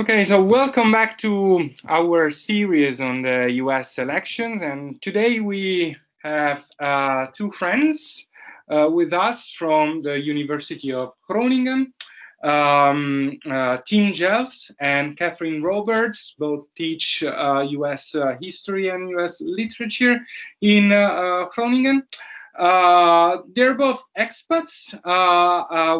Okay, so welcome back to our series on the US elections. And today we have two friends with us from the University of Groningen. Tim Jelfs and Kathryn Roberts both teach US history and US literature in Groningen. They're both expats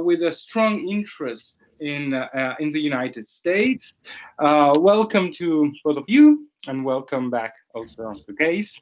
with a strong interest in the United States. Welcome to both of you, and welcome back also to Case.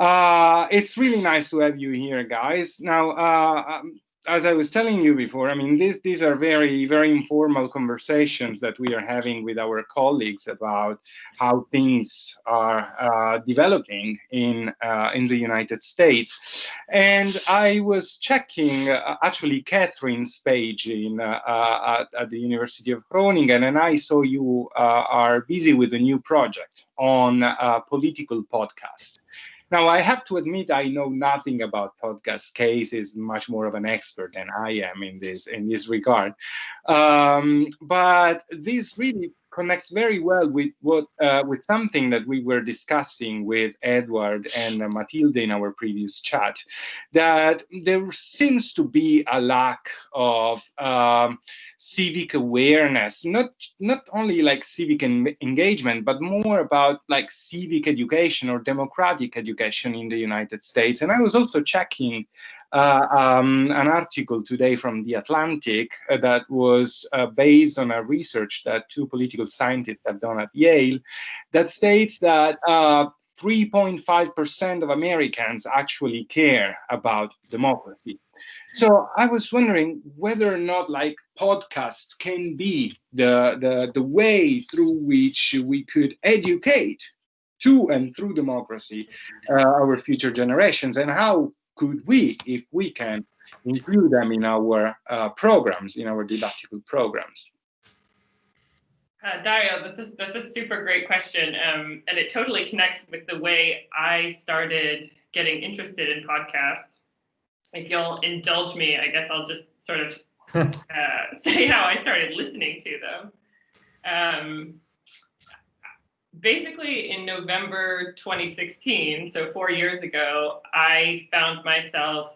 It's really nice to have you here, guys. Now, as I was telling you before, I mean, these are very, very informal conversations that we are having with our colleagues about how things are developing in the United States. And I was checking actually Kathryn's page in at the University of Groningen, and I saw you are busy with a new project on political podcast. Now, I have to admit, I know nothing about podcast. Case is much more of an expert than I am in this regard. But this really connects very well with with something that we were discussing with Edward and Matilde in our previous chat, that there seems to be a lack of civic awareness, not only like civic engagement, but more about like civic education or democratic education in the United States. And I was also checking an article today from The Atlantic that was based on a research that two political scientists have done at Yale that states that 3.5% of Americans actually care about democracy. So I was wondering whether or not like podcasts can be the way through which we could educate to and through democracy our future generations, and how could we, if we can, include them in our programs, in our didactical programs? Dario, that's a super great question, and it totally connects with the way I started getting interested in podcasts. If you'll indulge me, I guess I'll just sort of say how I started listening to them. Basically, in November 2016, so 4 years ago, I found myself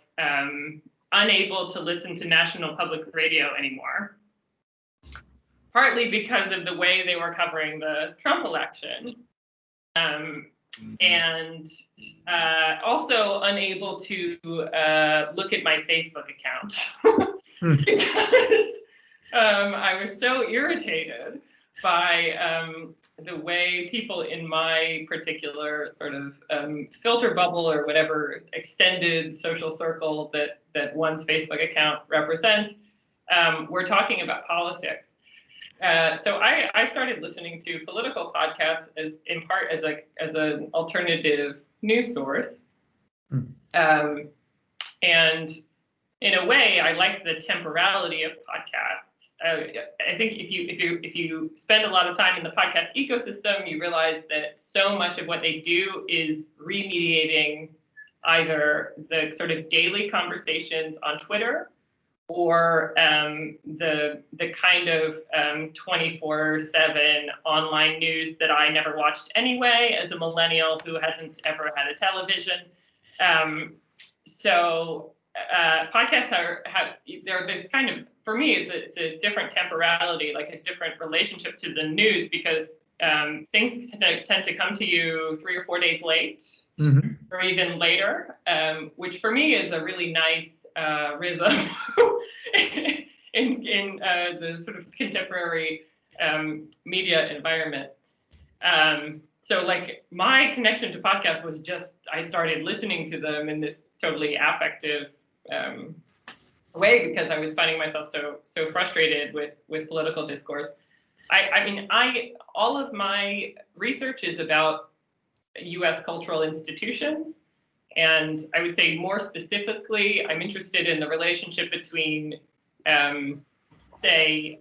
unable to listen to National Public Radio anymore, partly because of the way they were covering the Trump election, and also unable to look at my Facebook account because I was so irritated by the way people in my particular sort of filter bubble or whatever extended social circle that one's Facebook account represents were talking about politics. So I started listening to political podcasts in part as an alternative news source, and in a way I liked the temporality of podcasts. I think if you spend a lot of time in the podcast ecosystem, you realize that so much of what they do is remediating either the sort of daily conversations on Twitter or the kind of 24/7 online news that I never watched anyway as a millennial who hasn't ever had a television. So podcasts have this kind of, for me, it's a different temporality, like a different relationship to the news, because things tend to come to you 3 or 4 days late, or even later, which for me is a really nice rhythm in the sort of contemporary media environment. So like my connection to podcasts was just, I started listening to them in this totally affective way because I was finding myself so frustrated with political discourse. I mean, all of my research is about U.S. cultural institutions, and I would say more specifically, I'm interested in the relationship between, say,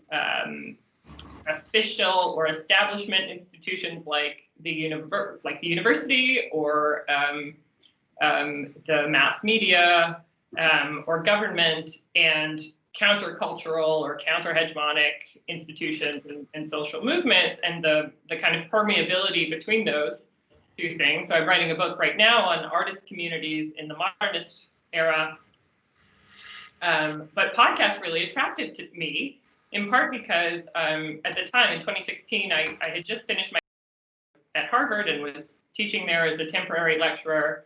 official or establishment institutions like the university or the mass media or government, and countercultural or counter-hegemonic institutions and social movements, and the kind of permeability between those two things. So I'm writing a book right now on artist communities in the modernist era. But podcasts really attracted to me, in part because at the time in 2016, I had just finished my at Harvard and was teaching there as a temporary lecturer.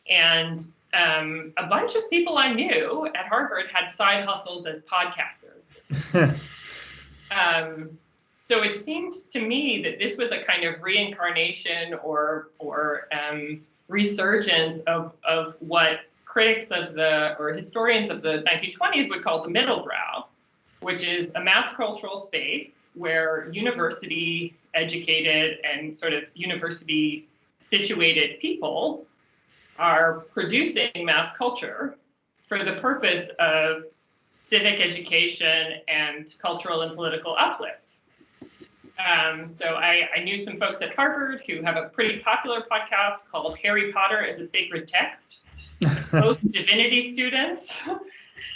And a bunch of people I knew at Harvard had side hustles as podcasters. So it seemed to me that this was a kind of reincarnation or resurgence of what critics of or historians of the 1920s would call the middle brow, which is a mass cultural space where university educated and sort of university situated people are producing mass culture for the purpose of civic education and cultural and political uplift. So I knew some folks at Harvard who have a pretty popular podcast called Harry Potter as a Sacred Text, most divinity students.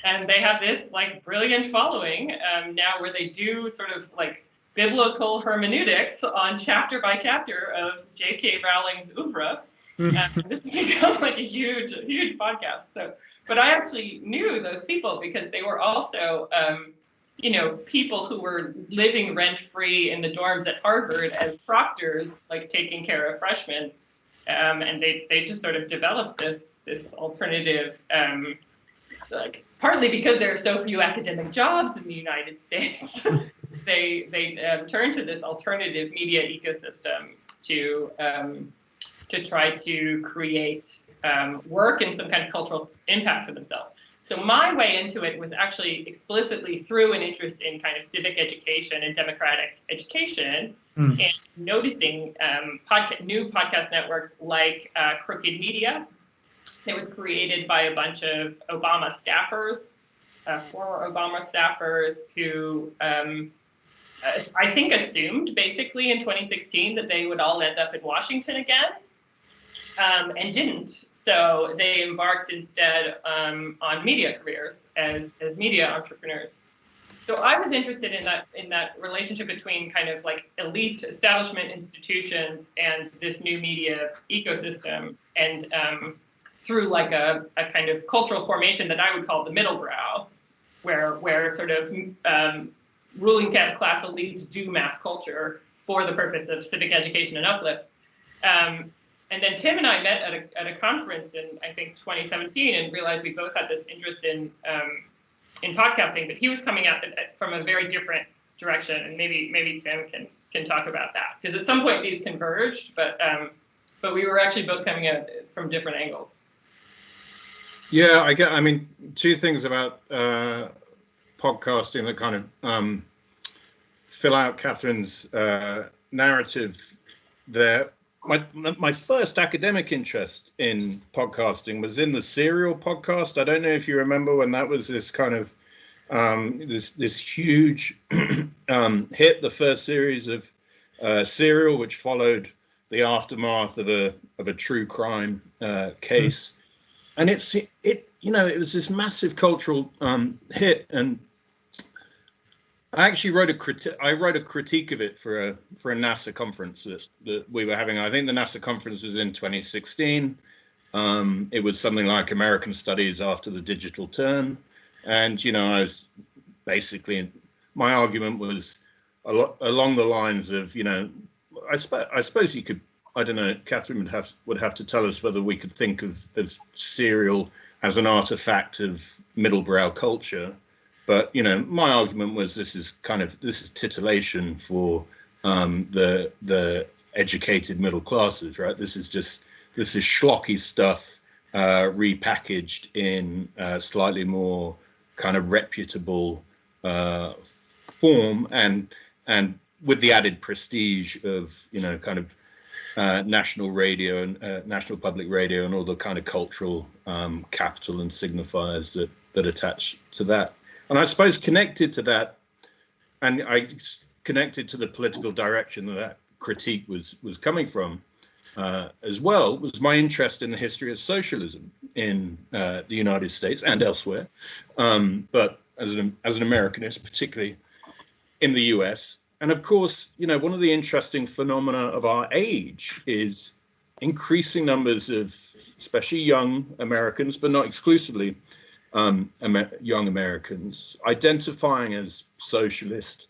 And they have this like brilliant following now where they do sort of like biblical hermeneutics on chapter by chapter of J.K. Rowling's oeuvre. This has become like a huge podcast. So, but I actually knew those people because they were also, people who were living rent-free in the dorms at Harvard as proctors, like taking care of freshmen, and they just sort of developed this alternative, like partly because there are so few academic jobs in the United States, they turned to this alternative media ecosystem to try to create work and some kind of cultural impact for themselves. So my way into it was actually explicitly through an interest in kind of civic education and democratic education, and noticing new podcast networks like Crooked Media. It was created by a bunch of Obama staffers, former Obama staffers who I think assumed basically in 2016 that they would all end up in Washington again. And didn't. So they embarked instead on media careers as media entrepreneurs. So I was interested in that relationship between kind of like elite establishment institutions and this new media ecosystem, and through like a kind of cultural formation that I would call the middle brow, where sort of ruling class elites do mass culture for the purpose of civic education and uplift. And then Tim and I met at a conference in, I think, 2017, and realized we both had this interest in podcasting, but he was coming at it from a very different direction, and maybe Tim can talk about that, because at some point these converged, but we were actually both coming at it from different angles. Yeah, I mean, two things about podcasting that kind of fill out Kathryn's narrative there. My first academic interest in podcasting was in the Serial podcast. I don't know if you remember when that was this kind of this huge hit, the first series of Serial, which followed the aftermath of a true crime case, and it was this massive cultural hit. And I actually wrote a critique of it for a NASA conference that we were having. I think the NASA conference was in 2016. It was something like American Studies after the digital turn, and I was basically, my argument was along the lines of I suppose you could, I don't know, Kathryn would have to tell us whether we could think of Serial as an artifact of middlebrow culture. But my argument was this is titillation for the educated middle classes, right? This is schlocky stuff repackaged in slightly more kind of reputable form, and with the added prestige of kind of national radio and national public radio and all the kind of cultural capital and signifiers that attach to that. And I suppose connected to that, and I connected to the political direction that critique was coming from as well, was my interest in the history of socialism in the United States and elsewhere, but as an Americanist, particularly in the US. And of course, one of the interesting phenomena of our age is increasing numbers of, especially young Americans, but not exclusively young Americans, identifying as socialist,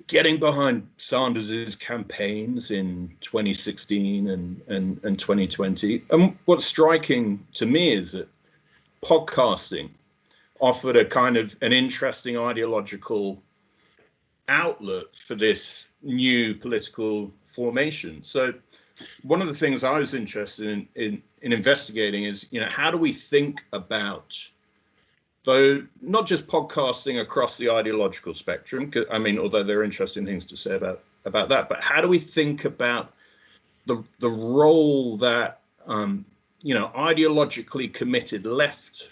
getting behind Sanders's campaigns in 2016 and 2020. And what's striking to me is that podcasting offered a kind of an interesting ideological outlet for this new political formation. So one of the things I was interested in investigating is, how do we think about, though not just podcasting across the ideological spectrum, I mean, although there are interesting things to say about that, but how do we think about the role that ideologically committed left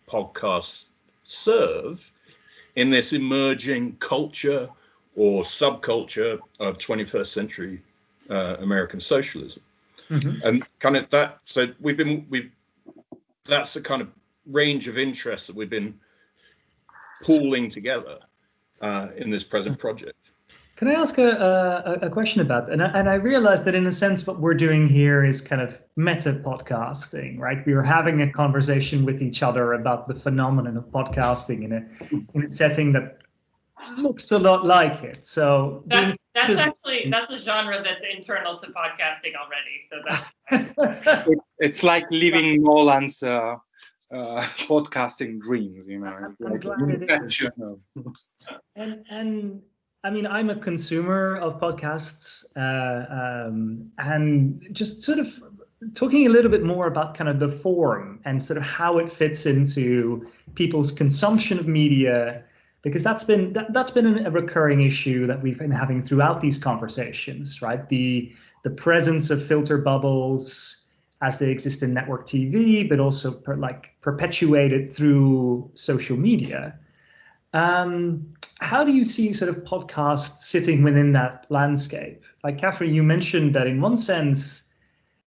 podcasts serve in this emerging culture or subculture of 21st century American socialism? And kind of that, so that's the kind of range of interests that we've been pooling together in this present project. Can I ask a question about that? And I realize that in a sense what we're doing here is kind of meta podcasting, right? We are having a conversation with each other about the phenomenon of podcasting in a setting that looks a lot like it. So that's a genre that's internal to podcasting already. So that's it's like living Nolan's podcasting dreams, And I mean, I'm a consumer of podcasts, and just sort of talking a little bit more about kind of the form and sort of how it fits into people's consumption of media, because that's been a recurring issue that we've been having throughout these conversations, right? The presence of filter bubbles as they exist in network TV, but also perpetuated through social media. How do you see sort of podcasts sitting within that landscape? Like Kathryn, you mentioned that in one sense,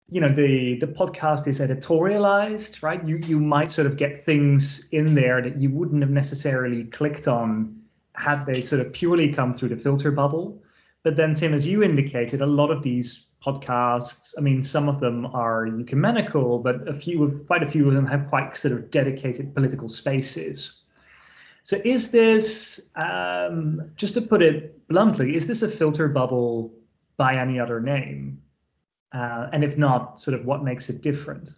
the podcast is editorialized, right? You might sort of get things in there that you wouldn't have necessarily clicked on had they sort of purely come through the filter bubble. But then, Tim, as you indicated, a lot of these podcasts, I mean, some of them are ecumenical, but quite a few of them have quite sort of dedicated political spaces. So is this, just to put it bluntly, is this a filter bubble by any other name? And if not, sort of what makes it different?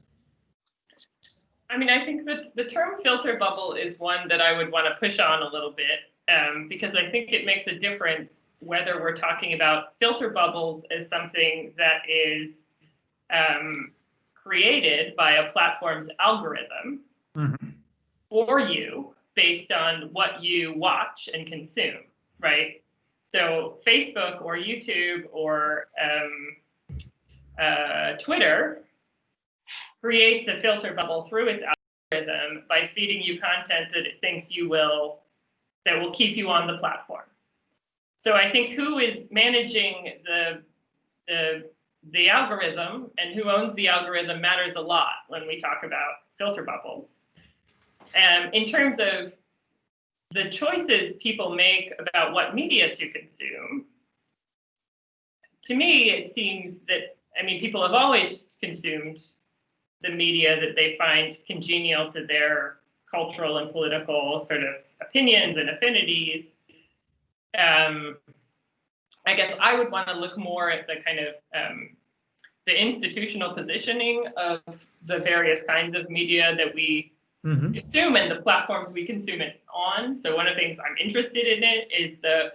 I mean, I think that the term filter bubble is one that I would want to push on a little bit, because I think it makes a difference whether we're talking about filter bubbles as something that is created by a platform's algorithm for you based on what you watch and consume, right? So Facebook or YouTube or Twitter creates a filter bubble through its algorithm by feeding you content that it thinks that will keep you on the platform. So I think who is managing the algorithm and who owns the algorithm matters a lot when we talk about filter bubbles. In terms of the choices people make about what media to consume, to me, it seems that, I mean, people have always consumed the media that they find congenial to their cultural and political sort of opinions and affinities. I guess I would want to look more at the kind of the institutional positioning of the various kinds of media that we consume and the platforms we consume it on. So one of the things I'm interested in it is the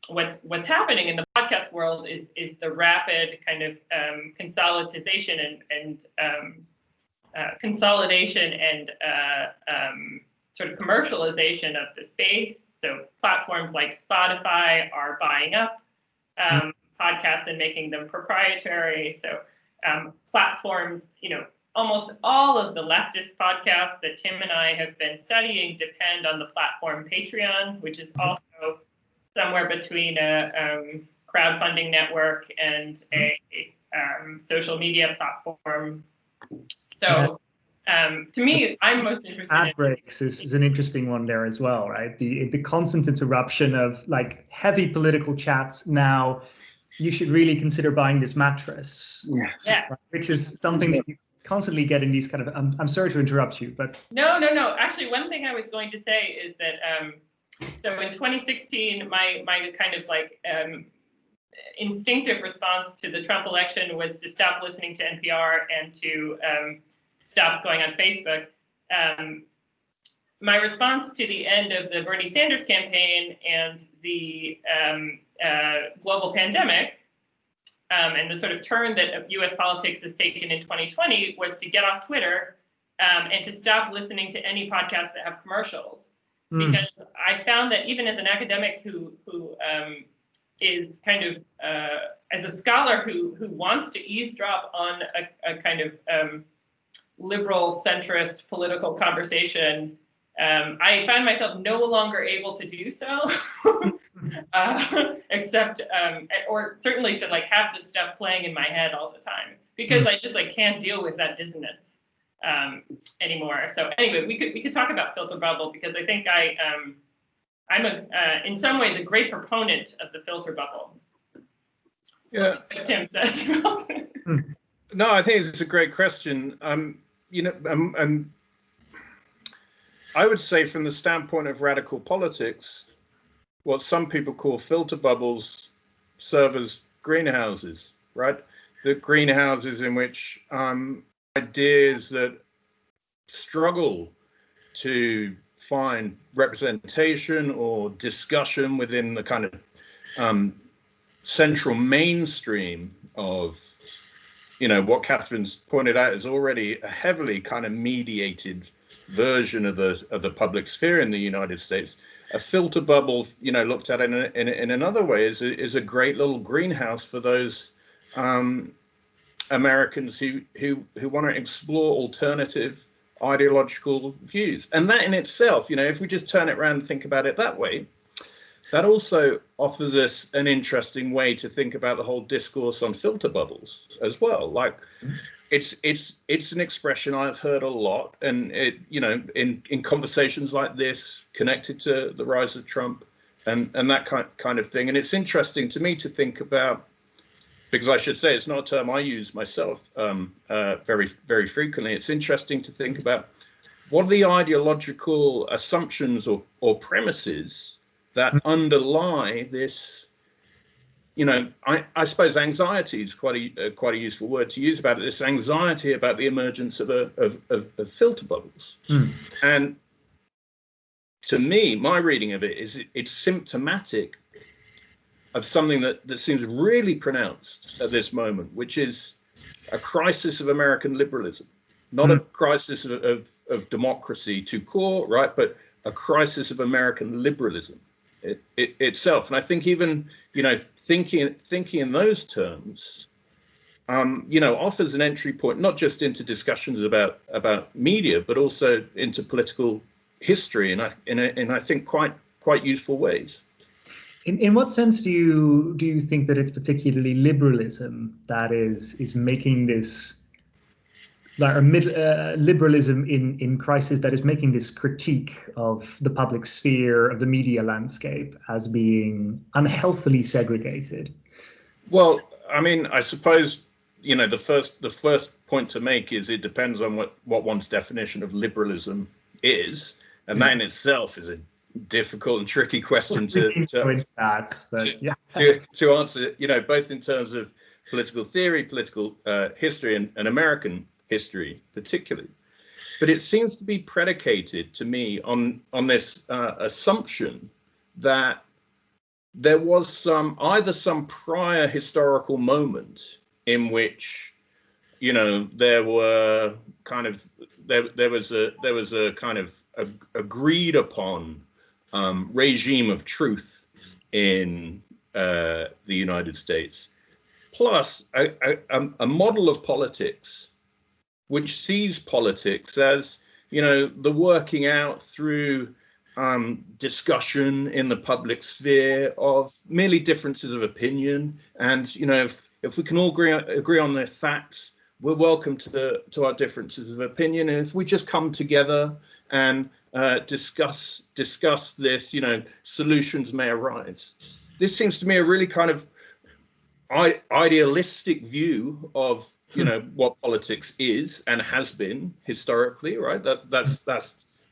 what's happening in the podcast world is the rapid kind of consolidation and sort of commercialization of the space. So platforms like Spotify are buying up podcasts and making them proprietary. So platforms, almost all of the leftist podcasts that Tim and I have been studying depend on the platform Patreon, which is also somewhere between a crowdfunding network and a social media platform. So To me, I'm most interested ad in breaks is an interesting one there as well, right? The constant interruption of like heavy political chats. Now, you should really consider buying this mattress. Yeah. Right? Which is something that you constantly get in these kind of. I'm sorry to interrupt you, but no. Actually, one thing I was going to say is that so in 2016, my kind of like instinctive response to the Trump election was to stop listening to NPR and to stop going on Facebook. My response to the end of the Bernie Sanders campaign and the global pandemic and the sort of turn that U.S. politics has taken in 2020 was to get off Twitter and to stop listening to any podcasts that have commercials. Because I found that even as an academic who is kind of as a scholar who wants to eavesdrop on a kind of liberal centrist political conversation, I find myself no longer able to do so, except or certainly to like have this stuff playing in my head all the time, because I just like can't deal with that dissonance anymore. So anyway, we could talk about filter bubble, because I think I'm in some ways a great proponent of the filter bubble. Yeah. What Tim says about it. No, I think it's a great question. I would say from the standpoint of radical politics, what some people call filter bubbles serve as greenhouses, right? The greenhouses in which ideas that struggle to find representation or discussion within the kind of central mainstream of, what Kathryn's pointed out is already a heavily kind of mediated version of the public sphere in the United States. A filter bubble, looked at in another way, is a great little greenhouse for those Americans who want to explore alternative ideological views. And that in itself, if we just turn it around and think about it that way, that also offers us an interesting way to think about the whole discourse on filter bubbles as well. Like, it's an expression I've heard a lot, and in conversations like this connected to the rise of Trump and that kind of thing. And it's interesting to me to think about, because I should say it's not a term I use myself very, very frequently. It's interesting to think about what are the ideological assumptions or premises that underlie this. I suppose anxiety is quite a useful word to use about it. This anxiety about the emergence of filter bubbles, and to me, my reading of it is it's symptomatic of something that seems really pronounced at this moment, which is a crisis of American liberalism, not a crisis of democracy to core, right, but a crisis of American liberalism itself. And I think even thinking in those terms, offers an entry point not just into discussions about media, but also into political history, and I think quite useful ways. In what sense do you think that it's particularly liberalism that is making this, like liberalism in crisis, that is making this critique of the public sphere, of the media landscape, as being unhealthily segregated? Well, I mean, I suppose the first point to make is it depends on what one's definition of liberalism is, and that in itself is a difficult and tricky question to answer. Both in terms of political theory, political history, and American history particularly. But it seems to be predicated to me on this assumption that there was either some prior historical moment in which there was a kind of agreed upon regime of truth in the United States, plus a model of politics which sees politics as, the working out through discussion in the public sphere of merely differences of opinion. And, if we can all agree on the facts, we're welcome to our differences of opinion, and if we just come together and discuss this, solutions may arise. This seems to me a really kind of idealistic view of what politics is and has been historically, right? That's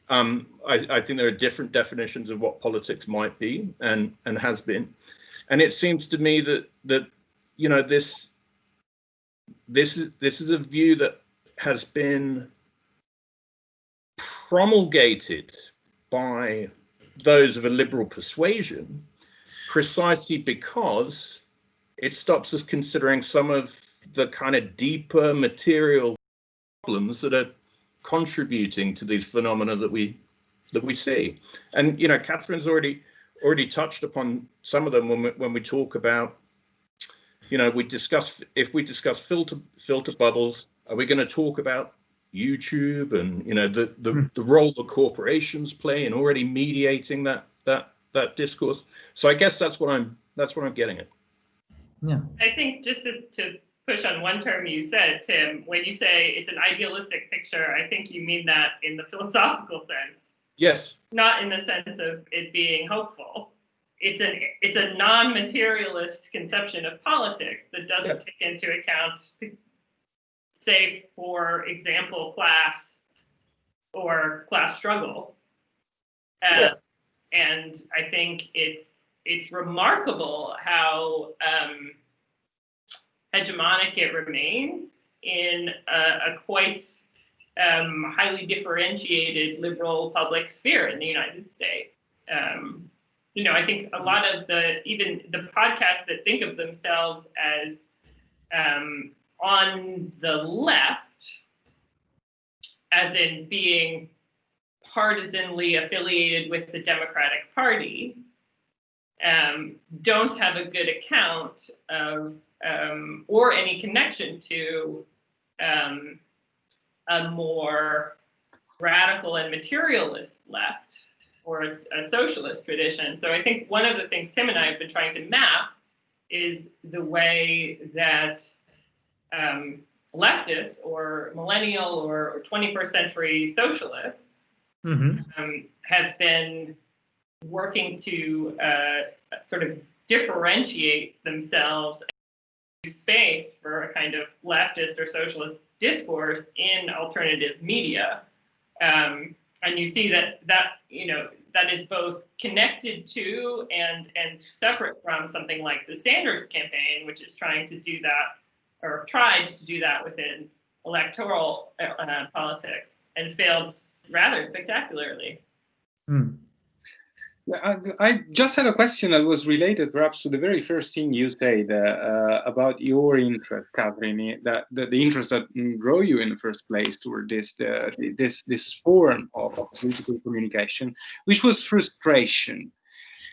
I think there are different definitions of what politics might be and has been, and it seems to me that this is a view that has been promulgated by those of a liberal persuasion precisely because it stops us considering some of the kind of deeper material problems that are contributing to these phenomena that we see. And Kathryn's already touched upon some of them when we talk about, if we discuss filter bubbles, are we going to talk about YouTube and the role the corporations play in already mediating that discourse? So I guess that's what I'm getting at. Yeah. I think just to push on one term you said, Tim, when you say it's an idealistic picture, I think you mean that in the philosophical sense. Yes. Not in the sense of it being hopeful. It's a non-materialist conception of politics that doesn't take into account, say, for example, class or class struggle. And I think it's remarkable how hegemonic it remains in a quite highly differentiated liberal public sphere in the United States. I think a lot of even the podcasts that think of themselves as on the left, as in being partisanly affiliated with the Democratic Party, don't have a good account of or any connection to a more radical and materialist left or a socialist tradition. So I think one of the things Tim and I have been trying to map is the way that leftists or millennial or 21st century socialists have been working to sort of differentiate themselves space for a kind of leftist or socialist discourse in alternative media. And you see that is both connected to and separate from something like the Sanders campaign, which is trying to do that, or tried to do that within electoral politics, and failed rather spectacularly. I just had a question that was related perhaps to the very first thing you said about your interest, Kathryn, that the interest that drew you in the first place toward this form of political communication, which was frustration.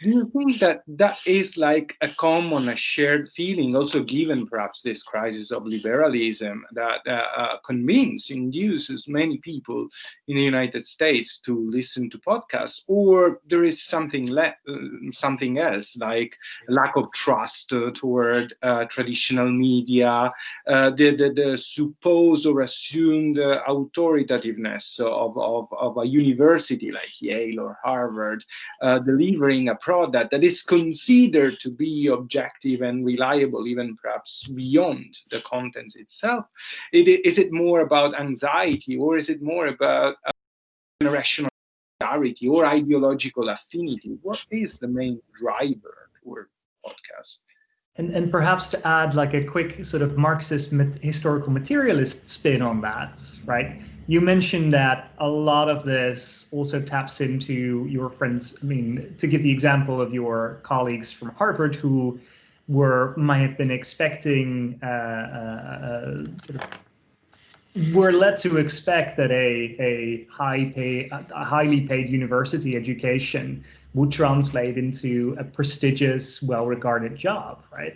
Do you think that is like a common, a shared feeling, also given perhaps this crisis of liberalism that induces many people in the United States to listen to podcasts, or there is something else, like lack of trust toward traditional media, the supposed or assumed authoritativeness of a university like Yale or Harvard delivering a product that is considered to be objective and reliable, even perhaps beyond the content itself? Is it more about anxiety, or is it more about generational solidarity or ideological affinity? What is the main driver for podcasts? And perhaps to add like a quick sort of Marxist historical materialist spin on that, right? You mentioned that a lot of this also taps into your friends. I mean, to give the example of your colleagues from Harvard who might have been expecting were led to expect that a highly paid university education would translate into a prestigious, well-regarded job, right?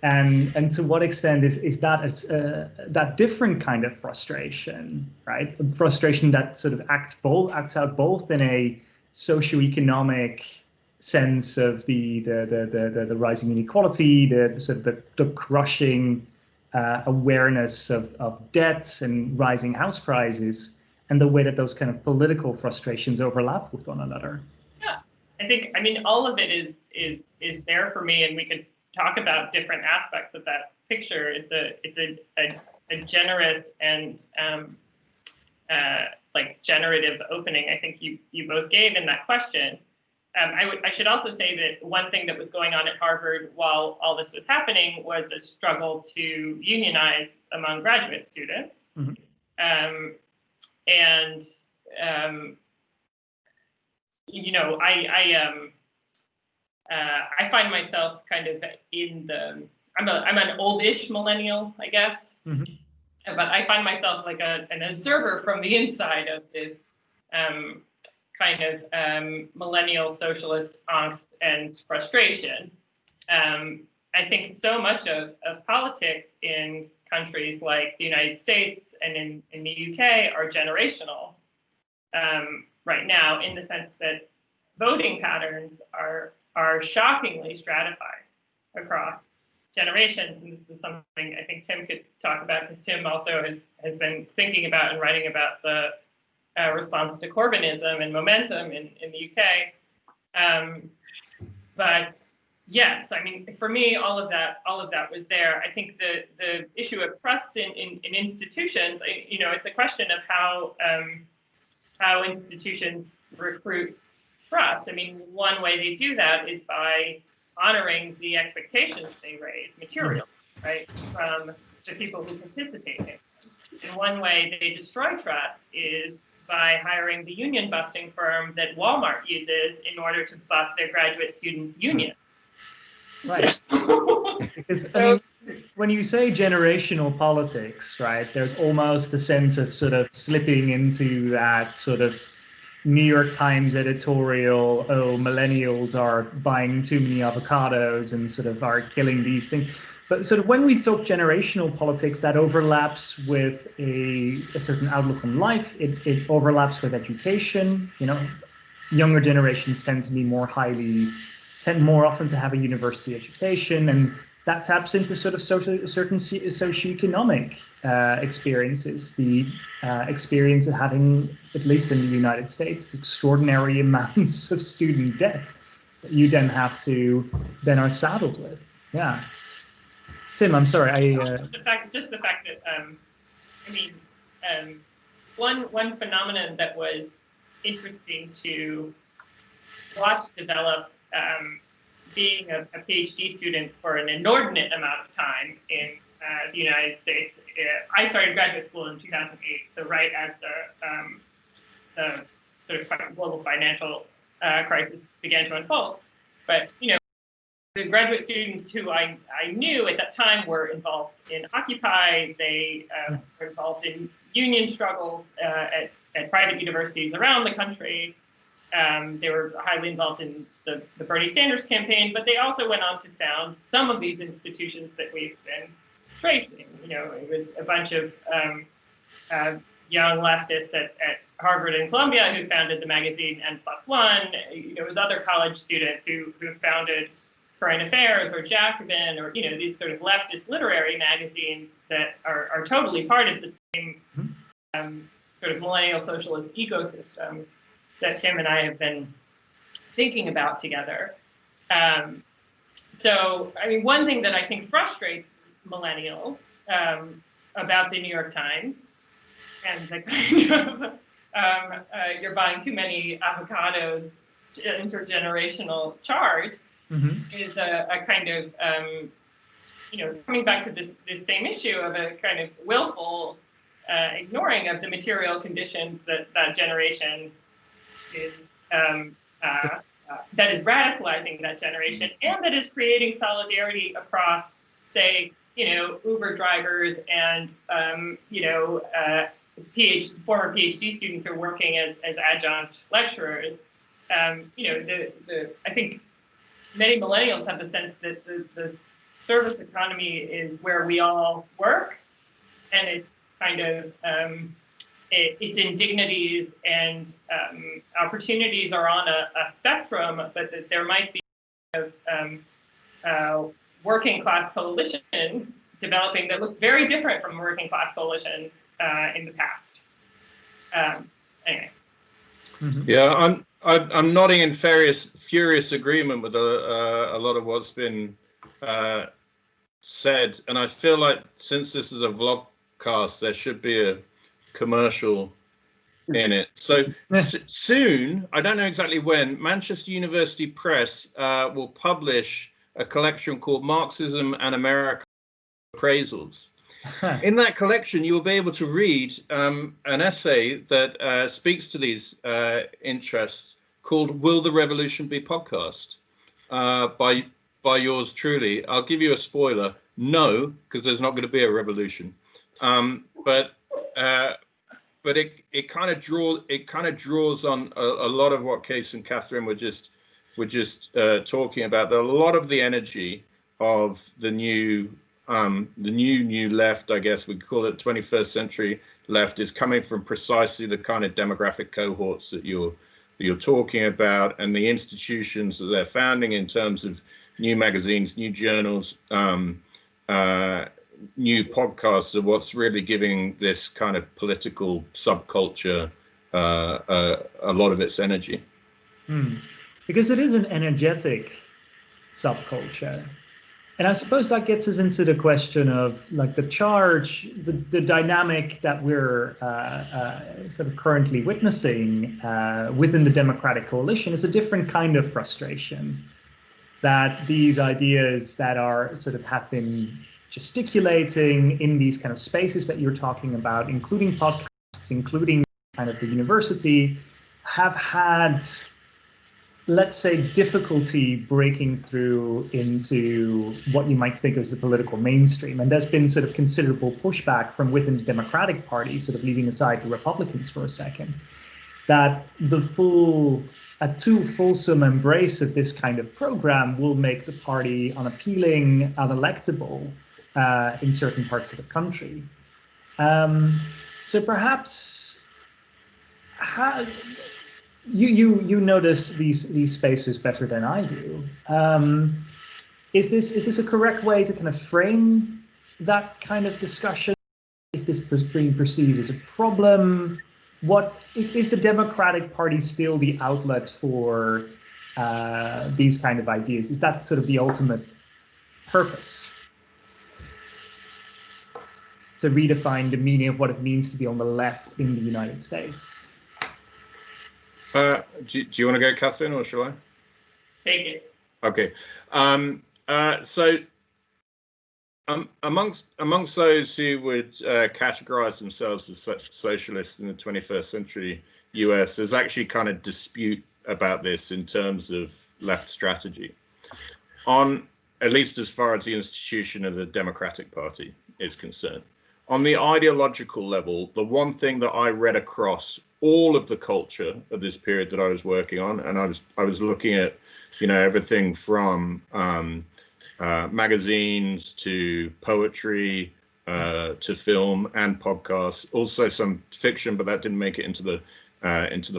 And to what extent is that that different kind of frustration, right? Frustration that sort of acts out both in a socioeconomic sense of the rising inequality, the crushing awareness of debts and rising house prices, and the way that those kind of political frustrations overlap with one another. Yeah, I mean, all of it is there for me, and we could talk about different aspects of that picture. It's a generous and like generative opening I think you both gave in that question. I should also say that one thing that was going on at Harvard while all this was happening was a struggle to unionize among graduate students. Mm-hmm. You know, I find myself kind of in the, I'm an oldish millennial, I guess. Mm-hmm. But I find myself like an observer from the inside of this kind of millennial socialist angst and frustration. I think so much of politics in countries like the United States and in the UK are generational right now, in the sense that voting patterns are shockingly stratified across generations. And this is something I think Tim could talk about, because Tim also has been thinking about and writing about the response to Corbynism and momentum in the UK. But yes, I mean, for me, all of that was there. I think the issue of trust in institutions, you know, it's a question of how institutions recruit trust. I mean, one way they do that is by honoring the expectations they raise, material, right, from the people who participate in it. And one way they destroy trust is by hiring the union busting firm that Walmart uses in order to bust their graduate students' union. Right. Because, I mean, when you say generational politics, right, there's almost a sense of sort of slipping into that sort of New York Times editorial, oh, millennials are buying too many avocados and sort of are killing these things. But sort of when we talk generational politics, that overlaps with a certain outlook on life. It overlaps with education. You know, younger generations tend to be tend more often to have a university education, and that taps into sort of certain socioeconomic experiences. The experience of having, at least in the United States, extraordinary amounts of student debt that you then are saddled with. Yeah. Tim, I'm sorry. Just the fact that I mean, one phenomenon that was interesting to watch develop, being a PhD student for an inordinate amount of time in the United States. I started graduate school in 2008, so right as the sort of global financial crisis began to unfold. But you know, the graduate students who I knew at that time were involved in Occupy. They were involved in union struggles at private universities around the country. They were highly involved in the Bernie Sanders campaign, but they also went on to found some of these institutions that we've been tracing. You know, it was a bunch of young leftists at Harvard and Columbia who founded the magazine N+1. You know, it was other college students who founded Current Affairs or Jacobin, or you know, these sort of leftist literary magazines that are totally part of the same sort of millennial socialist ecosystem that Tim and I have been thinking about together. So, I mean, one thing that I think frustrates millennials about the New York Times and the kind of you're buying too many avocados intergenerational charge is a kind of, you know, coming back to this same issue of a kind of willful ignoring of the material conditions that generation is that is radicalizing that generation, and that is creating solidarity across, say, you know, Uber drivers and you know, former PhD students who are working as adjunct lecturers. You know, I think many millennials have the sense that the service economy is where we all work, and it's kind of its indignities and opportunities are on a spectrum, but that there might be a working class coalition developing that looks very different from working class coalitions in the past. Anyway. Yeah, I'm nodding in furious agreement with a lot of what's been said, and I feel like since this is a vlogcast, there should be a commercial in it. So soon, I don't know exactly when, Manchester University Press will publish a collection called Marxism and America Appraisals. In that collection, you will be able to read an essay that speaks to these interests called "Will the Revolution Be Podcast?" by yours truly. I'll give you a spoiler: no, because there's not going to be a revolution. But it kind of draws on a lot of what Case and Kathryn were just talking about. That a lot of the energy of the new left, I guess we call it 21st century left, is coming from precisely the kind of demographic cohorts that you're talking about, and the institutions that they're founding in terms of new magazines, new journals, new podcasts are what's really giving this kind of political subculture a lot of its energy. Because it is an energetic subculture. And I suppose that gets us into the question of like the charge, the dynamic that we're sort of currently witnessing within the Democratic Coalition is a different kind of frustration, that these ideas that are sort of have been gesticulating in these kind of spaces that you're talking about, including podcasts, including kind of the university, have had, let's say, difficulty breaking through into what you might think of as the political mainstream. And there's been sort of considerable pushback from within the Democratic Party, sort of leaving aside the Republicans for a second, that a too fulsome embrace of this kind of program will make the party unappealing, unelectable in certain parts of the country. So perhaps you notice these spaces better than I do. Is this a correct way to kind of frame that kind of discussion? Is this being perceived as a problem? What is the Democratic Party still the outlet for these kind of ideas? Is that sort of the ultimate purpose? To redefine the meaning of what it means to be on the left in the United States? Do you want to go, Kathryn, or shall I? Take it. Okay. So amongst those who would categorize themselves as socialists in the 21st century US, there's actually kind of dispute about this in terms of left strategy, on at least as far as the institution of the Democratic Party is concerned. On the ideological level, the one thing that I read across all of the culture of this period that I was working on, and I was looking at, everything from magazines to poetry to film and podcasts, also some fiction, but that didn't make it into the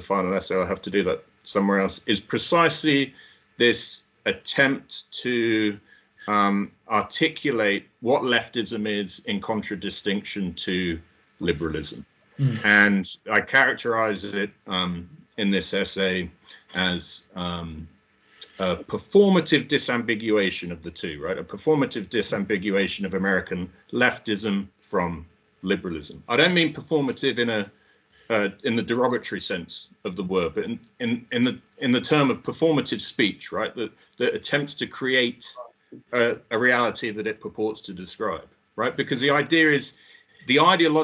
final essay. I'll have to do that somewhere else. Is precisely this attempt to articulate what leftism is in contradistinction to liberalism. And I characterize it in this essay as a performative disambiguation of the two, right? A performative disambiguation of American leftism from liberalism. I don't mean performative in the derogatory sense of the word, but in the term of performative speech, right? That attempts to create a reality that it purports to describe, right? Because the idea is the ideal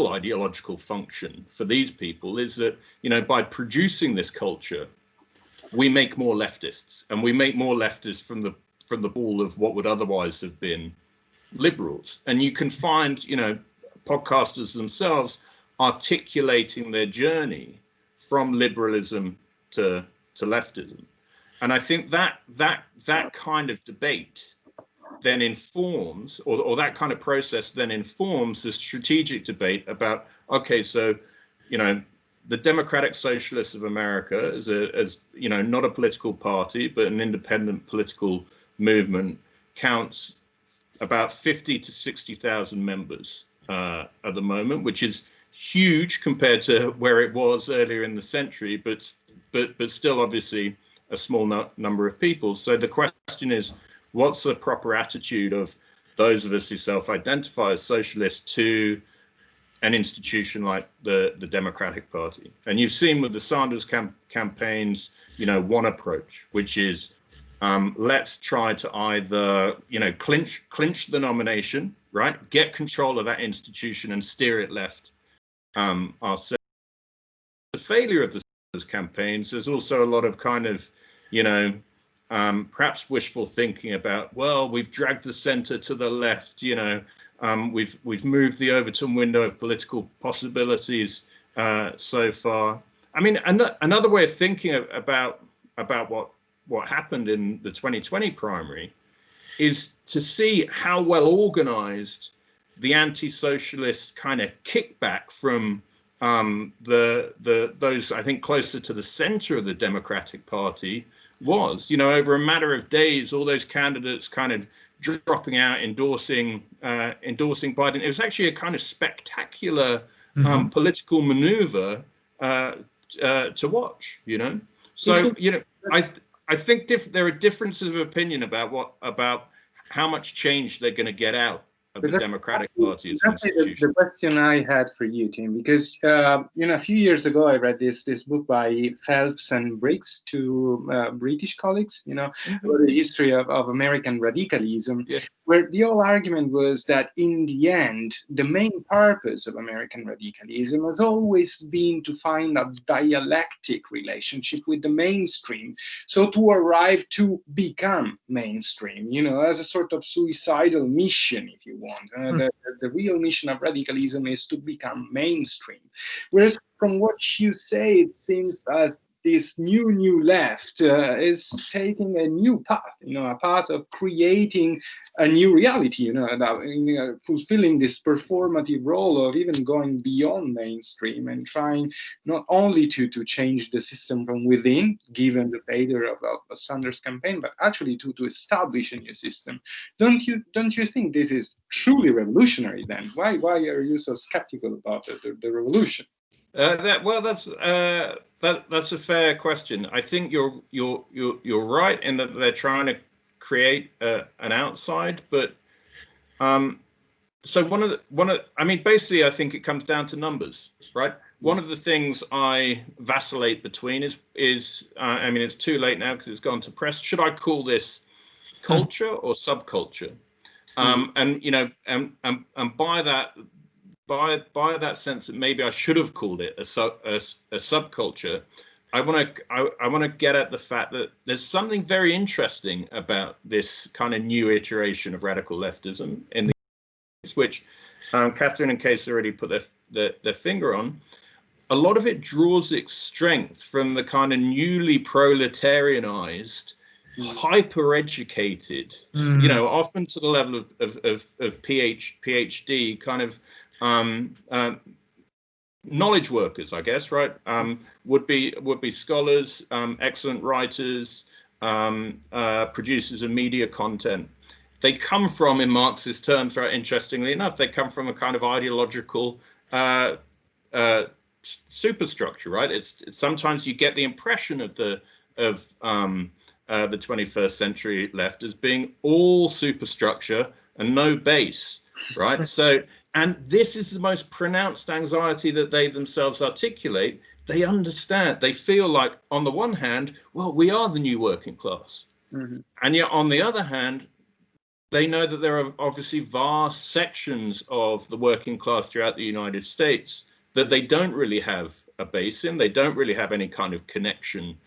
ideological function for these people is that, by producing this culture, we make more leftists, and we make more leftists from the pool of what would otherwise have been liberals. And you can find, podcasters themselves articulating their journey from liberalism to leftism. And I think that kind of debate then informs, or that kind of process then informs the strategic debate about, okay, so, the Democratic Socialists of America as not a political party, but an independent political movement, counts about 50 to 60,000 members at the moment, which is huge compared to where it was earlier in the century, but still obviously a small number of people. So the question is, what's the proper attitude of those of us who self-identify as socialists to an institution like the Democratic Party? And you've seen with the Sanders campaigns, one approach, which is let's try to either, clinch the nomination, right? Get control of that institution and steer it left ourselves. The failure of the Sanders campaigns, there's also a lot of kind of, perhaps wishful thinking about, well, we've dragged the center to the left, we've moved the Overton window of political possibilities so far. I mean, another way of thinking about what happened in the 2020 primary is to see how well organized the anti-socialist kind of kickback from those, I think, closer to the center of the Democratic Party was. Over a matter of days, all those candidates kind of dropping out, endorsing Biden. It was actually a kind of spectacular political maneuver to watch. So I think there are differences of opinion about how much change they're going to get out of the Democratic Party as an institution. The question I had for you, Tim, because a few years ago I read this book by Jelfs and Briggs, two British colleagues, about the history of American radicalism, where the whole argument was that in the end, the main purpose of American radicalism has always been to find a dialectic relationship with the mainstream, so to arrive to become mainstream, as a sort of suicidal mission, if you want. The real mission of radicalism is to become mainstream. Whereas from what you say, it seems as this new left is taking a new path, a path of creating a new reality, fulfilling this performative role of even going beyond mainstream and trying not only to change the system from within, given the failure of Sanders' campaign, but actually to establish a new system. Don't you think this is truly revolutionary then? Why are you so skeptical about the revolution? That's a fair question. I think you're right in that they're trying to create an outside, but so basically I think it comes down to numbers, right? One of the things I vacillate between is it's too late now because it's gone to press. Should I call this culture or subculture? And by that sense that maybe I should have called it a subculture, I want to get at the fact that there's something very interesting about this kind of new iteration of radical leftism in the which Kathryn and Case already put their finger on. A lot of it draws its strength from the kind of newly proletarianized, hyper-educated, often to the level of PhD kind of knowledge workers, I guess, right? Would be scholars, excellent writers, producers of media content. They come from, in Marxist terms, right? Interestingly enough, they come from a kind of ideological superstructure, right? It's sometimes you get the impression of the 21st century left as being all superstructure and no base, right? So. And this is the most pronounced anxiety that they themselves articulate. They understand, they feel like, on the one hand, well, we are the new working class. And yet, on the other hand, they know that there are obviously vast sections of the working class throughout the United States that they don't really have a base in, they don't really have any kind of connection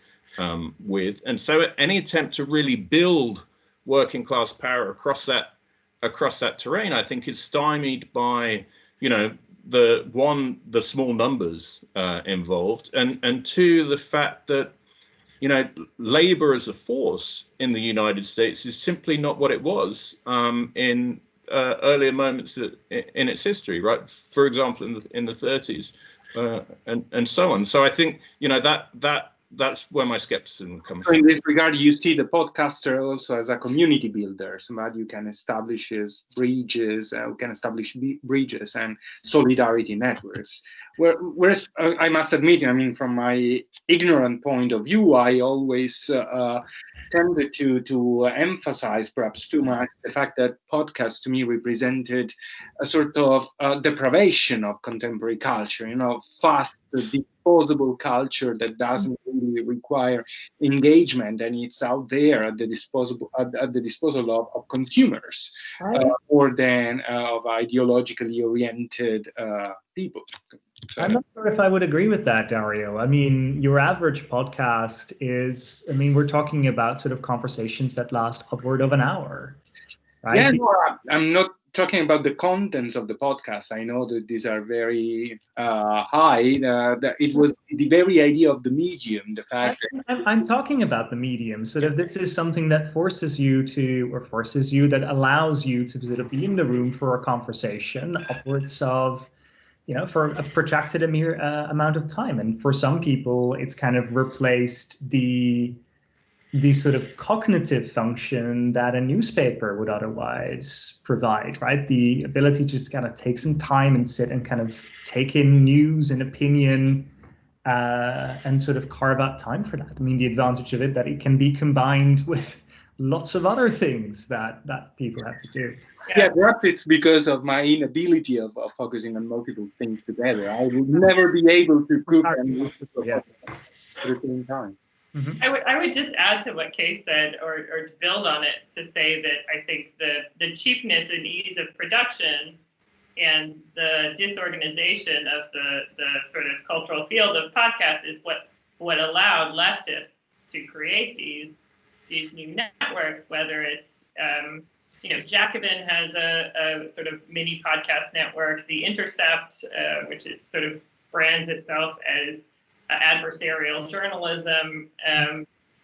with. And so any attempt to really build working class power across that terrain, I think, is stymied by, the small numbers involved, and two, the fact that, labor as a force in the United States is simply not what it was in earlier moments in its history, right? For example, in the 30s and so on. So I think, that that's where my skepticism comes So in from. this regard, you see the podcaster also as a community builder, somebody who can establish bridges, bridges and solidarity networks. Whereas I must admit, I mean, from my ignorant point of view, I always tended to emphasize perhaps too much the fact that podcasts to me represented a sort of deprivation of contemporary culture, fast, disposable culture that doesn't really require engagement, and it's out there at the disposal of consumers more than of ideologically oriented people. So, I'm not sure if I would agree with that, Dario. I mean, your average podcast is, I mean, we're talking about sort of conversations that last upward of an hour, right? Yeah, no, I'm not talking about the contents of the podcast. I know that these are very high. That it was the very idea of the medium, the fact that I'm talking about the medium. Sort of, this is something that that allows you to sort of be in the room for a conversation upwards of, for a protracted amount of time. And for some people, it's kind of replaced the sort of cognitive function that a newspaper would otherwise provide, right? The ability to just kind of take some time and sit and kind of take in news and opinion and sort of carve out time for that. I mean, the advantage of it that it can be combined with lots of other things that people have to do. Yeah, perhaps it's because of my inability of focusing on multiple things together. I would never be able to cook and listen to Yes. at the same time. Mm-hmm. I would just add to what Kay said, or to build on it, to say that I think the cheapness and ease of production and the disorganization of the sort of cultural field of podcasts is what allowed leftists to create these new networks, whether it's Jacobin has a sort of mini podcast network. The Intercept, which it sort of brands itself as adversarial journalism,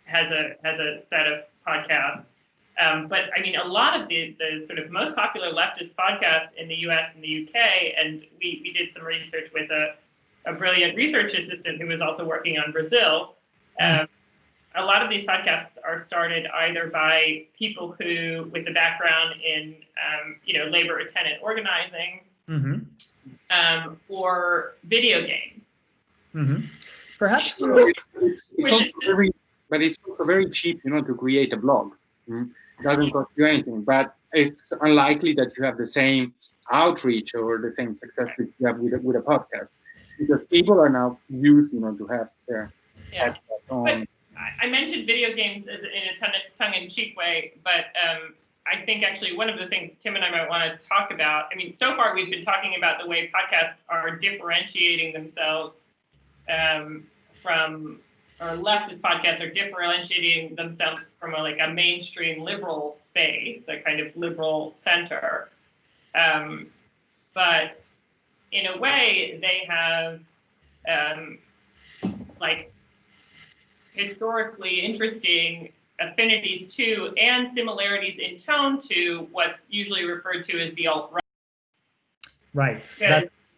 has a set of podcasts. But I mean, a lot of the sort of most popular leftist podcasts in the US and the UK, and we did some research with a brilliant research assistant who was also working on Brazil. A lot of these podcasts are started either by people who, with a background in, labor or tenant organizing, or video games. Mm-hmm. Perhaps. It's also very cheap, to create a blog. It doesn't cost you anything, but it's unlikely that you have the same outreach or the same success that you have with a podcast, because people are now used, to have their podcast on. I mentioned video games in a tongue-in-cheek way, but I think actually one of the things Tim and I might want to talk about, I mean, so far we've been talking about the way podcasts are differentiating themselves from, or leftist podcasts are differentiating themselves from a mainstream liberal space, a kind of liberal center. But in a way, they have historically interesting affinities to and similarities in tone to what's usually referred to as the alt-right. Right.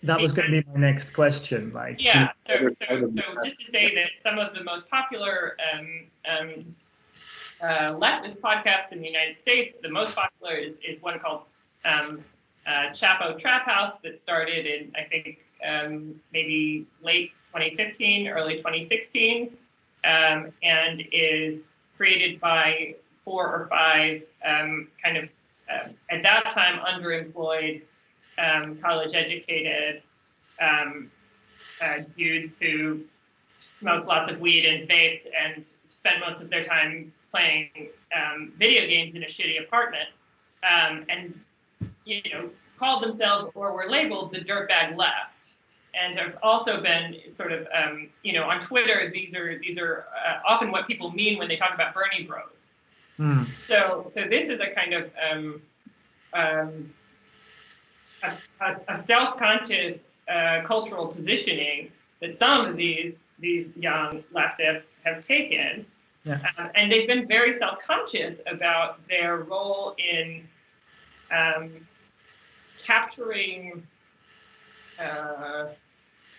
That was going to be my next question. Yeah. So just to say that some of the most popular leftist podcasts in the United States, the most popular is one called Chapo Trap House that started in, I think, maybe late 2015, early 2016. And is created by 4 or 5 at that time underemployed, college-educated dudes who smoked lots of weed and vaped and spent most of their time playing video games in a shitty apartment, and called themselves or were labeled the dirtbag left. And have also been sort of, on Twitter, these are often what people mean when they talk about Bernie bros. So this is a kind of a self-conscious cultural positioning that some of these young leftists have taken, and they've been very self-conscious about their role in capturing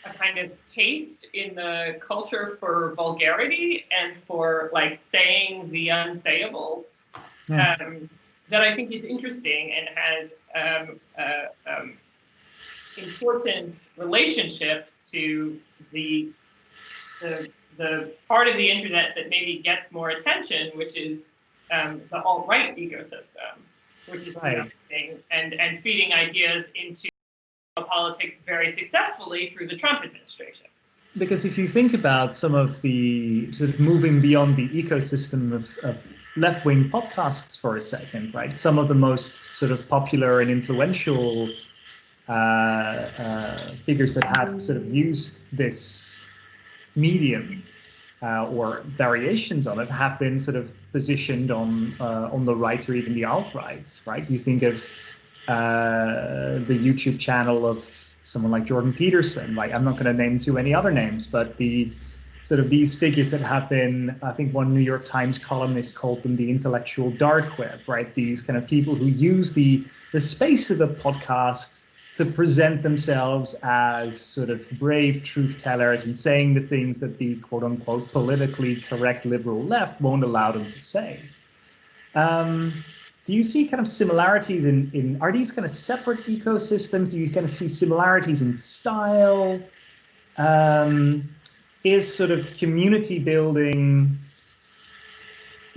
a kind of taste in the culture for vulgarity and for like saying the unsayable, that I think is interesting and has important relationship to the part of the internet that maybe gets more attention, which is the alt-right ecosystem, which is developing and feeding ideas into politics very successfully through the Trump administration. Because if you think about some of the sort of moving beyond the ecosystem of left-wing podcasts for a second, right? Some of the most sort of popular and influential figures that have sort of used this medium or variations on it have been sort of positioned on the right or even the alt-right, right? You think of the YouTube channel of someone like Jordan Peterson, right? I'm not going to name too many other names, but the sort of these figures that have been, I think one New York Times columnist called them the intellectual dark web, right? These kind of people who use the space of the podcast to present themselves as sort of brave truth tellers and saying the things that the quote unquote politically correct liberal left won't allow them to say. Do you see kind of similarities in are these kind of separate ecosystems? Do you kind of see similarities in style? Is sort of community building,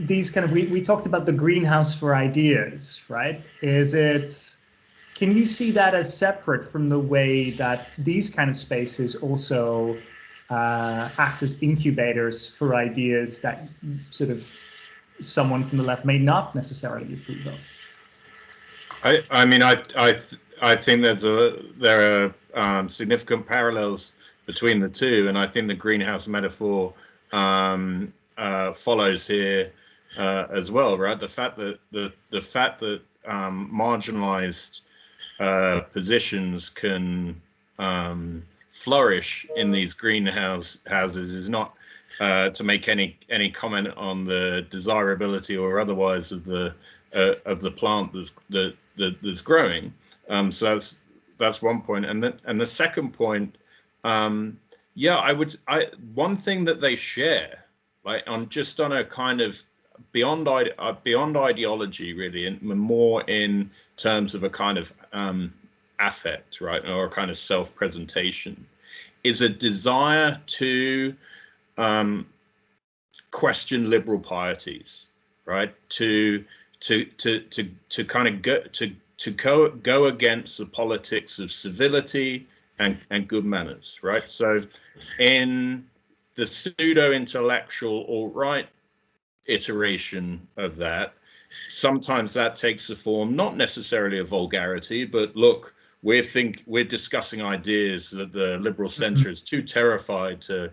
these kind of, we talked about the greenhouse for ideas, right? Can you see that as separate from the way that these kind of spaces also act as incubators for ideas that sort of someone from the left may not necessarily approve of? I mean, I think there are significant parallels between the two, and I think the greenhouse metaphor follows here as well, right? The fact that marginalized positions can flourish in these greenhouses is not to make any comment on the desirability or otherwise of the plant that's growing. So that's one point, and the second point, yeah, one thing that they share, like on a kind of beyond ideology, really, and more in terms of a kind of affect, right, or a kind of self-presentation, is a desire to question liberal pieties, right? To kind of go against the politics of civility and good manners, right? So in the pseudo-intellectual alt-right iteration of that, sometimes that takes the form not necessarily of vulgarity, but look, we're discussing ideas that the liberal center is too terrified to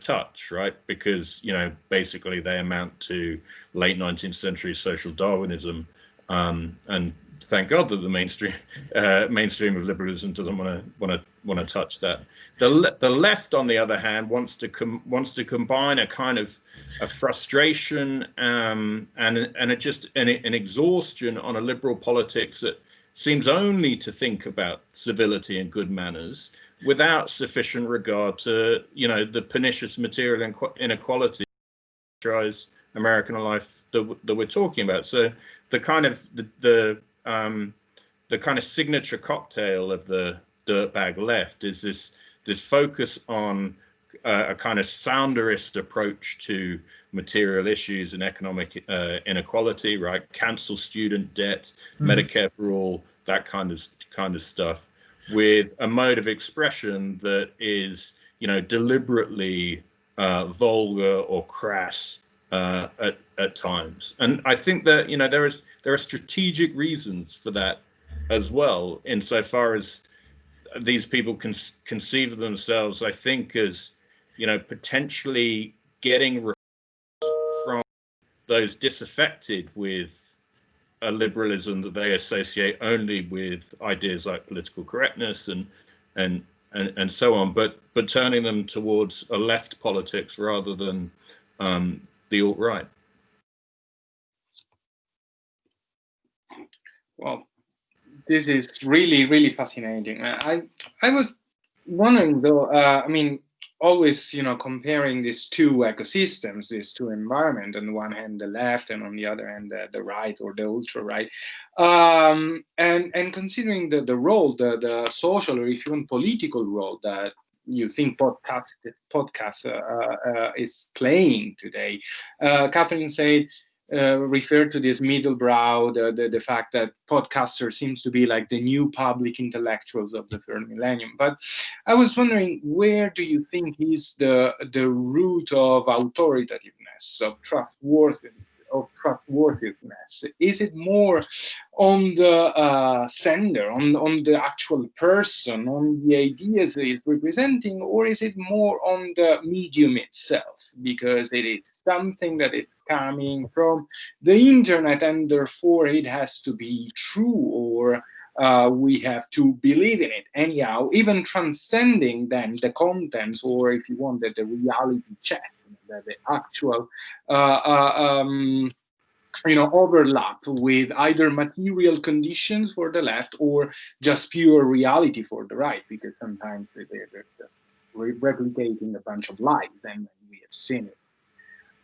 touch, right? Because, you know, basically they amount to late 19th century social Darwinism, and thank God that the mainstream of liberalism doesn't want to touch that. The left, on the other hand, wants to combine a kind of a frustration and an exhaustion on a liberal politics that seems only to think about civility and good manners without sufficient regard to, you know, the pernicious material inequality that characterize American life that we're talking about. So the kind of the kind of signature cocktail of the dirtbag left is this focus on a kind of sounderist approach to material issues and economic inequality, right? Cancel student debt, Medicare for all, that kind of stuff, with a mode of expression that is, you know, deliberately vulgar or crass at times. And I think that, you know, there are strategic reasons for that as well, insofar as these people can conceive of themselves, I think, as, you know, potentially getting from those disaffected with a liberalism that they associate only with ideas like political correctness and so on, but turning them towards a left politics rather than the alt-right. Well, this is really, really fascinating. I was wondering though, I mean, always, comparing these two ecosystems, these two environments, on the one hand the left, and on the other hand the right, or the ultra right, and considering the role, the social, or if you want political role, that you think podcast is playing today. Kathryn said, referred to this middle brow, the fact that podcasters seems to be like the new public intellectuals of the third millennium. But I was wondering, where do you think is the root of authoritativeness, of trustworthiness? Is it more on the sender, on the actual person, on the ideas it is representing, or is it more on the medium itself, because it is something that is coming from the internet and therefore it has to be true, or we have to believe in it anyhow, even transcending then the contents, or if you want the reality check, the actual overlap with either material conditions for the left or just pure reality for the right, because sometimes they're just replicating a bunch of lies, and we have seen it.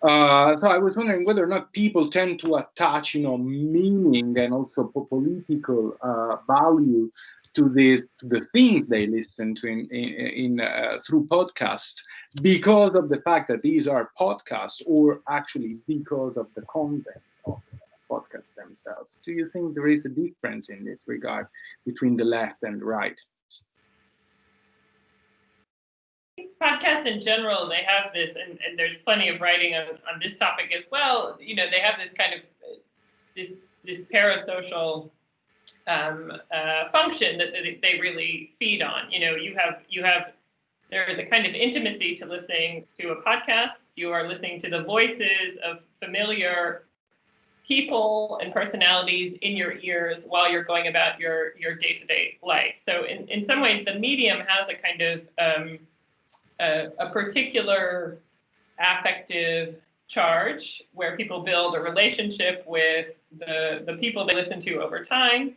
So I was wondering whether or not people tend to attach, meaning and also political value to the things they listen to in through podcasts, because of the fact that these are podcasts, or actually because of the content of the podcasts themselves. Do you think there is a difference in this regard between the left and the right? Podcasts in general, they have this, and there's plenty of writing on this topic as well. They have this kind of this parasocial function that they really feed on. There is a kind of intimacy to listening to a podcast. You are listening to the voices of familiar people and personalities in your ears while you're going about your day-to-day life. So in some ways, the medium has a kind of a particular affective charge, where people build a relationship with the people they listen to over time.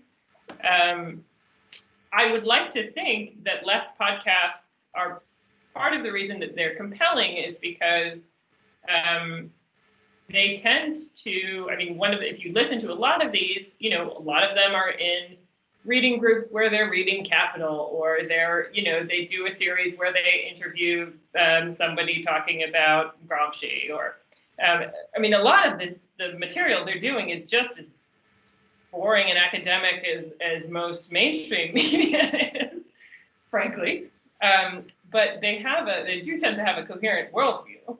I would like to think that left podcasts are part of the reason that they're compelling is because they tend to, if you listen to a lot of these, a lot of them are in reading groups where they're reading Capital, or they do a series where they interview somebody talking about Gramsci, or a lot of the material they're doing is just as boring and academic as most mainstream media is, frankly. But they do tend to have a coherent worldview,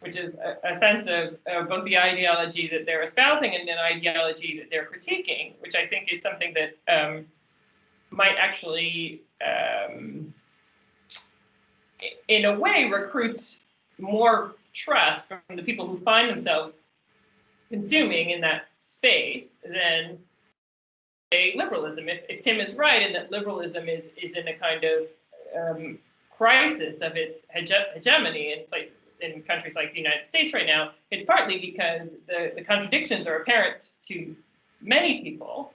which is a sense of both the ideology that they're espousing and an ideology that they're critiquing, which I think is something that might actually, in a way, recruit more trust from the people who find themselves consuming in that space than liberalism. If Tim is right, and that liberalism is in a kind of crisis of its hegemony in countries like the United States right now, it's partly because the contradictions are apparent to many people,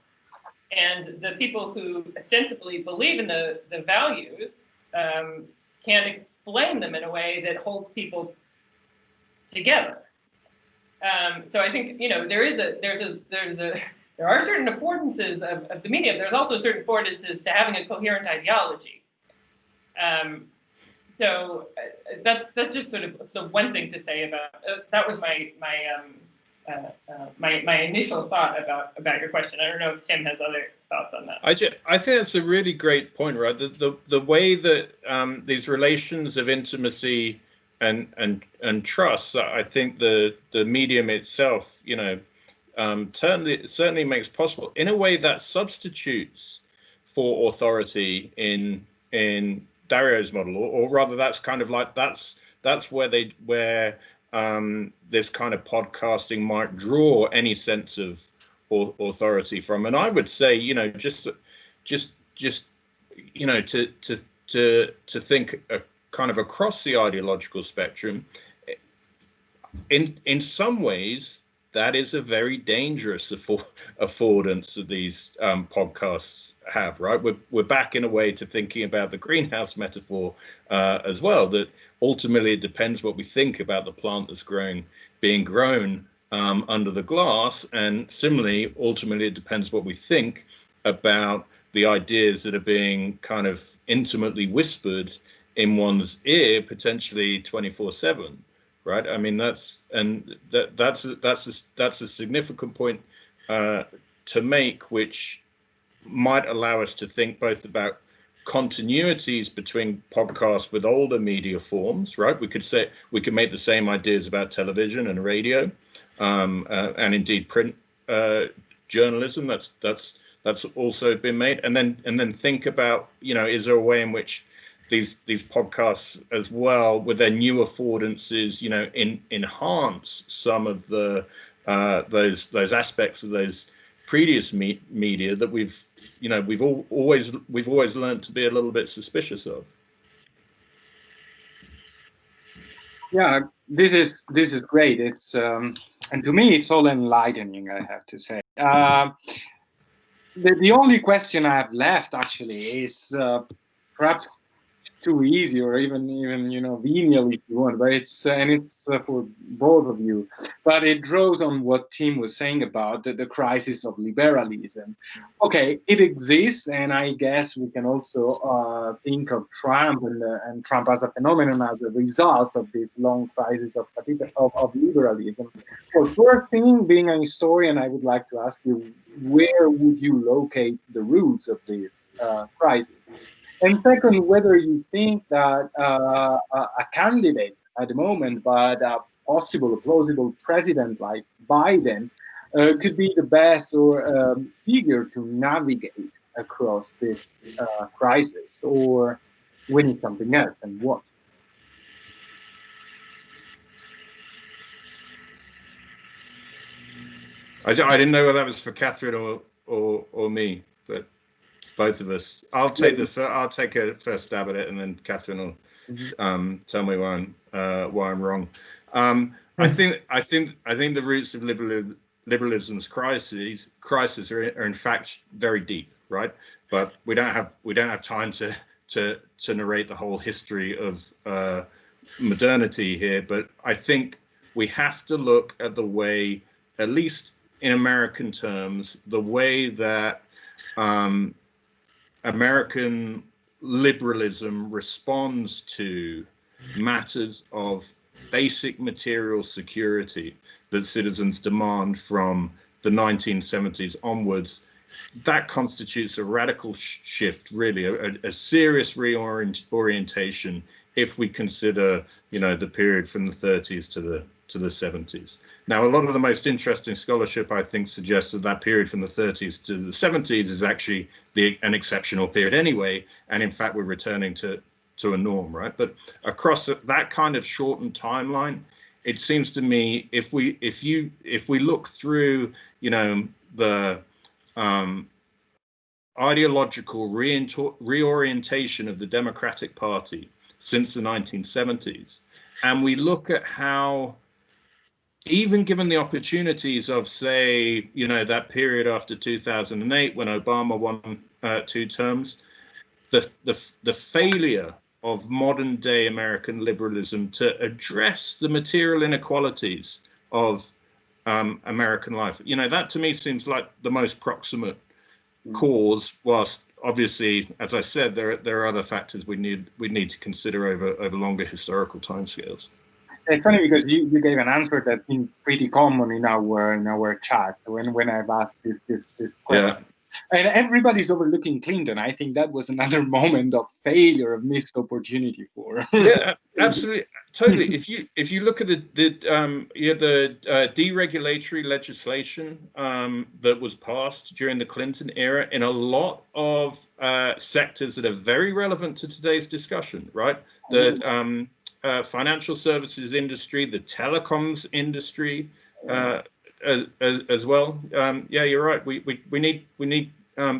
and the people who ostensibly believe in the values can't explain them in a way that holds people together. So I think there are certain affordances of the medium. There's also certain affordances to having a coherent ideology. So that's just sort of one thing to say about that was my initial thought about your question. I don't know if Tim has other thoughts on that. I think that's a really great point, right? The way that these relations of intimacy and trust, I think the medium itself, certainly makes possible in a way that substitutes for authority in Dario's model, or rather, that's kind of like that's where this kind of podcasting might draw any sense of authority from. And I would say, just to think kind of across the ideological spectrum, in some ways, that is a very dangerous affordance that these podcasts have, right? We're back in a way to thinking about the greenhouse metaphor as well, that ultimately it depends what we think about the plant that's being grown under the glass. And similarly, ultimately, it depends what we think about the ideas that are being kind of intimately whispered in one's ear, potentially 24/7. Right. I mean, that's a significant point to make, which might allow us to think both about continuities between podcasts with older media forms. Right. We could make the same ideas about television and radio, and indeed print journalism. That's also been made, and then think about, is there a way in which these podcasts as well, with their new affordances, enhance some of the those aspects of those previous media that we've always learned to be a little bit suspicious of. Yeah, this is great. It's and to me it's all enlightening, I have to say. The only question I have left actually is perhaps too easy, or even venial if you want, but it's for both of you, but it draws on what Tim was saying about the crisis of liberalism. Okay, it exists, and I guess we can also think of Trump and Trump as a phenomenon as a result of this long crisis of liberalism. Well, first thing, being a historian, I would like to ask you, where would you locate the roots of this crisis? And second, whether you think that a candidate at the moment, but a possible, plausible president like Biden, could be the best or figure to navigate across this crisis, or we need something else, and what? I didn't know whether that was for Kathryn or me, but both of us. I'll take a first stab at it, and then Kathryn will tell me why I'm wrong. I think the roots of liberalism's crisis are in fact very deep, right? But we don't have time to narrate the whole history of modernity here. But I think we have to look at the way, at least in American terms, the way that American liberalism responds to matters of basic material security that citizens demand from the 1970s onwards. That constitutes a radical shift, really, a serious reorientation if we consider, the period from the 30s to the 70s. Now, a lot of the most interesting scholarship, I think, suggests that period from the 30s to the 70s is actually an exceptional period anyway, and in fact, we're returning to a norm, right? But across that kind of shortened timeline, it seems to me, if we look through, the ideological reorientation of the Democratic Party since the 1970s, and we look at how, even given the opportunities of, say, that period after 2008 when Obama won 2 terms, the failure of modern day American liberalism to address the material inequalities of American life, that to me seems like the most proximate cause, whilst obviously, as I said, there are other factors we need to consider over longer historical timescales. It's funny because you gave an answer that's been pretty common in our chat when I've asked this question. Yeah. And everybody's overlooking Clinton. I think that was another moment of failure, of missed opportunity for. Yeah, absolutely, totally. If you look at the deregulatory legislation that was passed during the Clinton era in a lot of sectors that are very relevant to today's discussion, right? The financial services industry, the telecoms industry, as well. Yeah, you're right. We need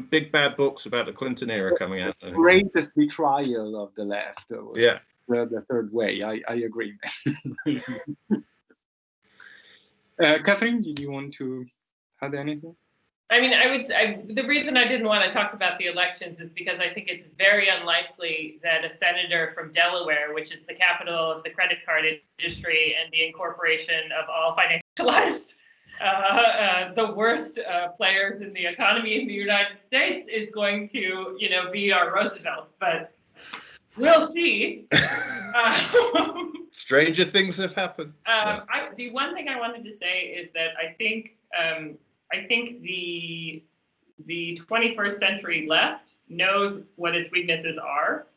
big bad books about the Clinton era coming out. The greatest betrayal of the left was the third way. I agree. Kathryn, did you want to add anything? I mean, the reason I didn't want to talk about the elections is because I think it's very unlikely that a senator from Delaware, which is the capital of the credit card industry and the incorporation of all financialized, the worst players in the economy in the United States, is going to, be our Roosevelt. But we'll see. Stranger things have happened. The one thing I wanted to say is that I think the 21st century left knows what its weaknesses are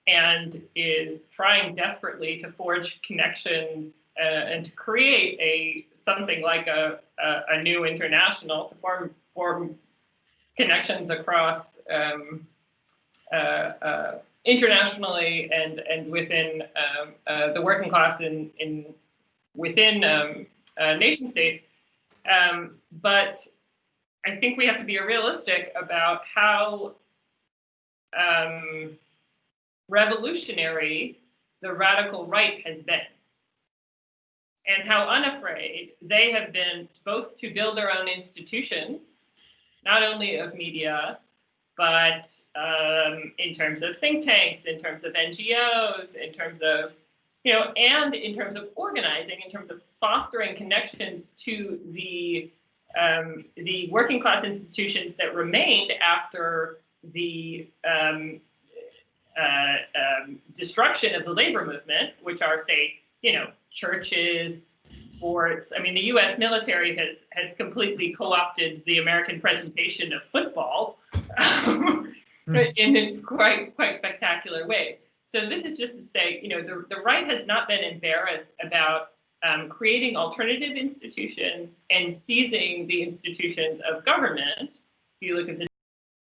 and is trying desperately to forge connections and to create something like a new international, to form connections across internationally and within the working class within nation states. But I think we have to be realistic about how revolutionary the radical right has been, and how unafraid they have been both to build their own institutions, not only of media, but in terms of think tanks, in terms of NGOs, in terms of, and in terms of organizing, in terms of fostering connections to the working class institutions that remained after the destruction of the labor movement, which are, say, churches, sports. I mean, the U.S. military has completely co-opted the American presentation of football in quite spectacular ways. So this is just to say, the right has not been embarrassed about creating alternative institutions and seizing the institutions of government. If you look at the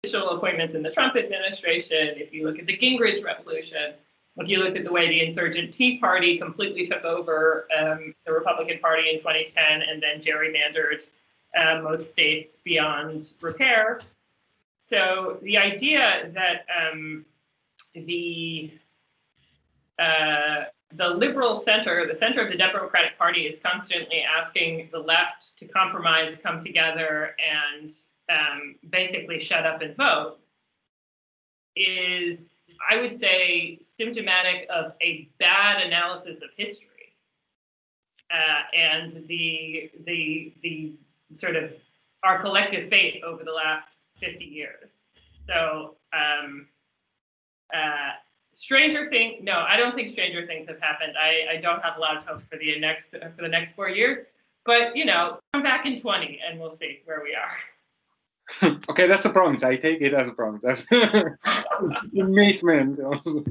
judicial appointments in the Trump administration, if you look at the Gingrich revolution, if you look at the way the insurgent Tea Party completely took over the Republican Party in 2010 and then gerrymandered most states beyond repair. So the idea that the liberal center, the center of the Democratic Party, is constantly asking the left to compromise, come together, and basically shut up and vote is, I would say, symptomatic of a bad analysis of history and the sort of our collective fate over the last 50 years. So stranger things, no, I don't think stranger things have happened. I don't have a lot of hope for the next 4 years, but come back in 20 and we'll see where we are. Okay, that's a promise. I take it as a promise. That's commitment also.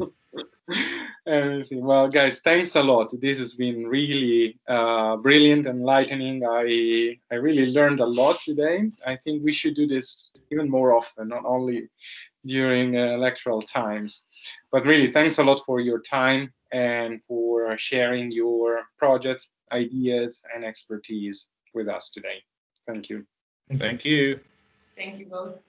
Well, guys, thanks a lot. This has been really brilliant, enlightening. I really learned a lot today. I think we should do this even more often, not only during electoral times. But really, thanks a lot for your time and for sharing your projects, ideas, and expertise with us today. Thank you. Thank you. Thank you both.